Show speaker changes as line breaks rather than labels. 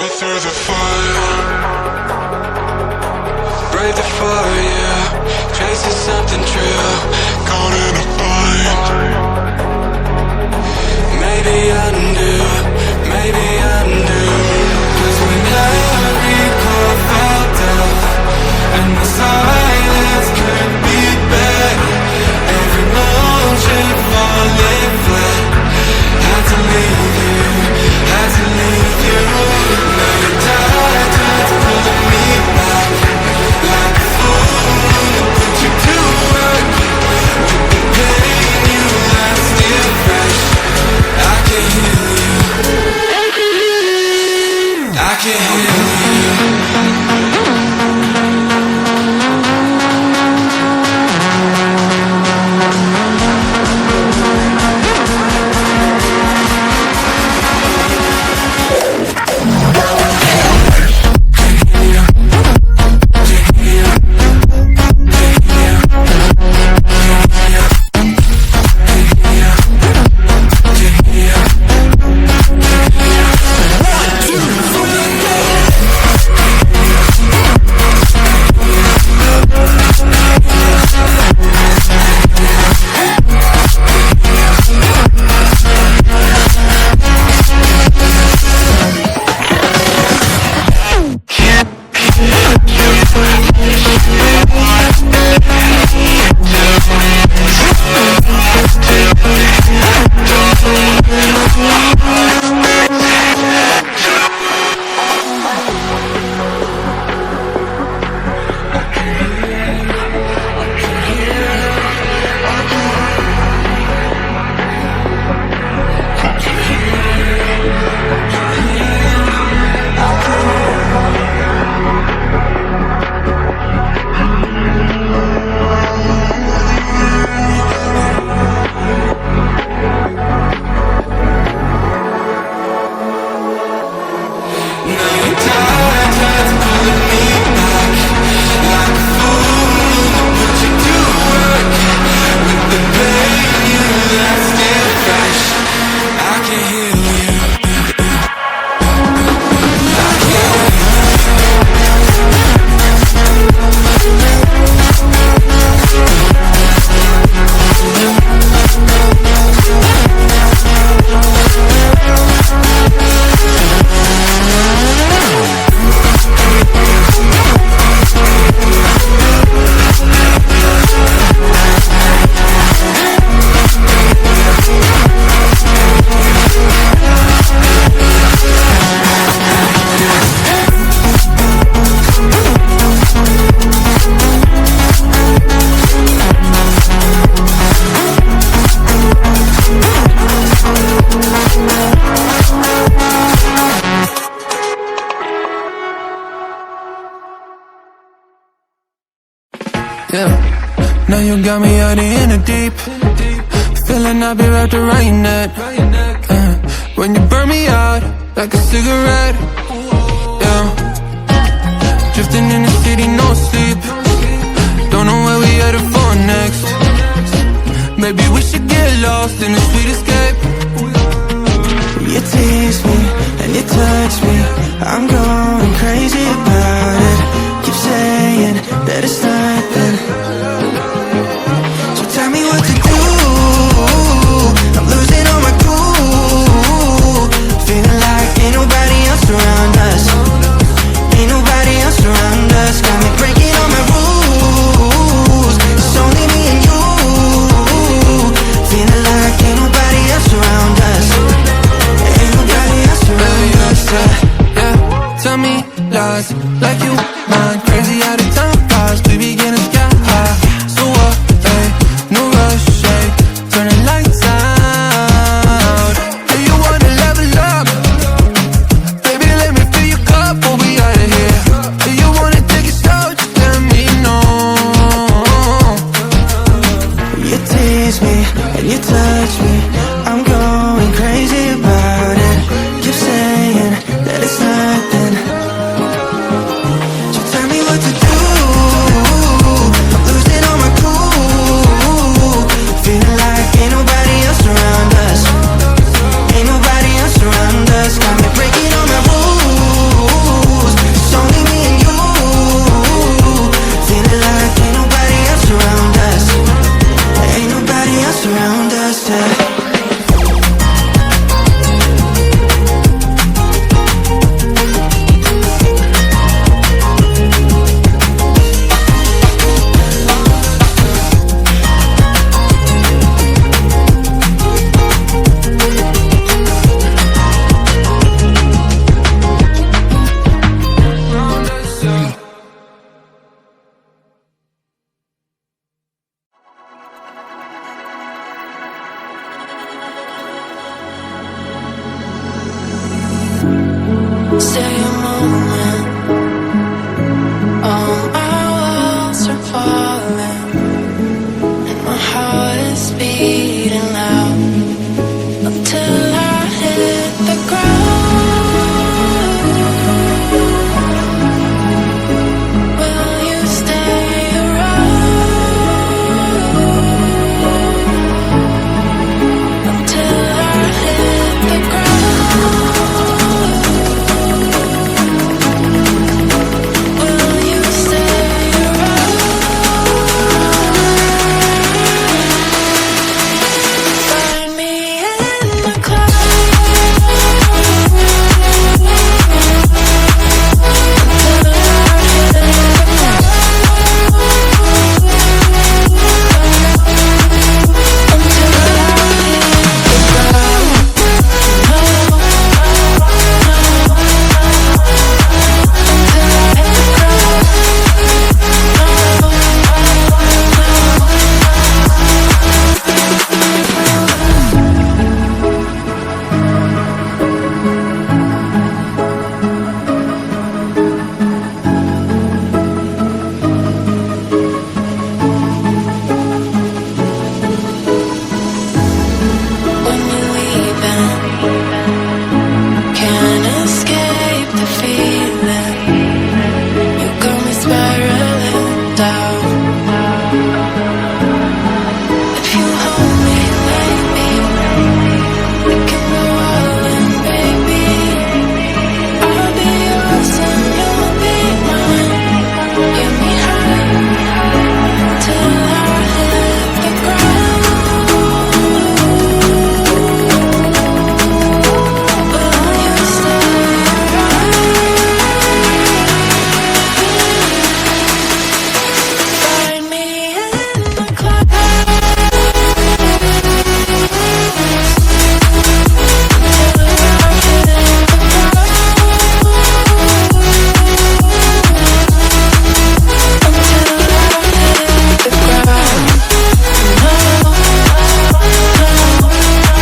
Sweat through the fire, brave the fire, yeah. Chasing something true, caught in a fight. Maybe undo, maybe undo. 'Cause when every call felt death and the silence could be better, every motion falling flat. Had to leave you, had to leave you. Now you're tired, it's pulling me back. Like a fool, to put you to work. With the pain you left still fresh. I can heal you, I can heal you.
Yeah, now you got me out in the deep. Feeling I'll be wrapped around your neck. When you burn me out like a cigarette. Yeah, drifting in the city, no sleep. Don't know where we headed for next. Maybe we should get lost in a sweet escape.
You tease me and you touch me, I'm going crazy about it. Keep saying that it's nothing, so tell me what to do. I'm losing all my cool, feeling like ain't nobody else around us. Ain't nobody else around us. Got me breaking all my rules. It's only me and you, feeling like ain't nobody else around us. Ain't nobody else around us.
Yeah, tell me lies like you mind. Crazy how the time flies. We be getting sky high. So what, hey, no rush, hey. Turning lights out. Do you wanna level up? Baby, let me fill your cup, we'll be out of here. Do you wanna take it slow? Just let me know.
You tease me and you touch me, I'm going crazy about it. Keep saying that it's nothing, so
Stay a moment.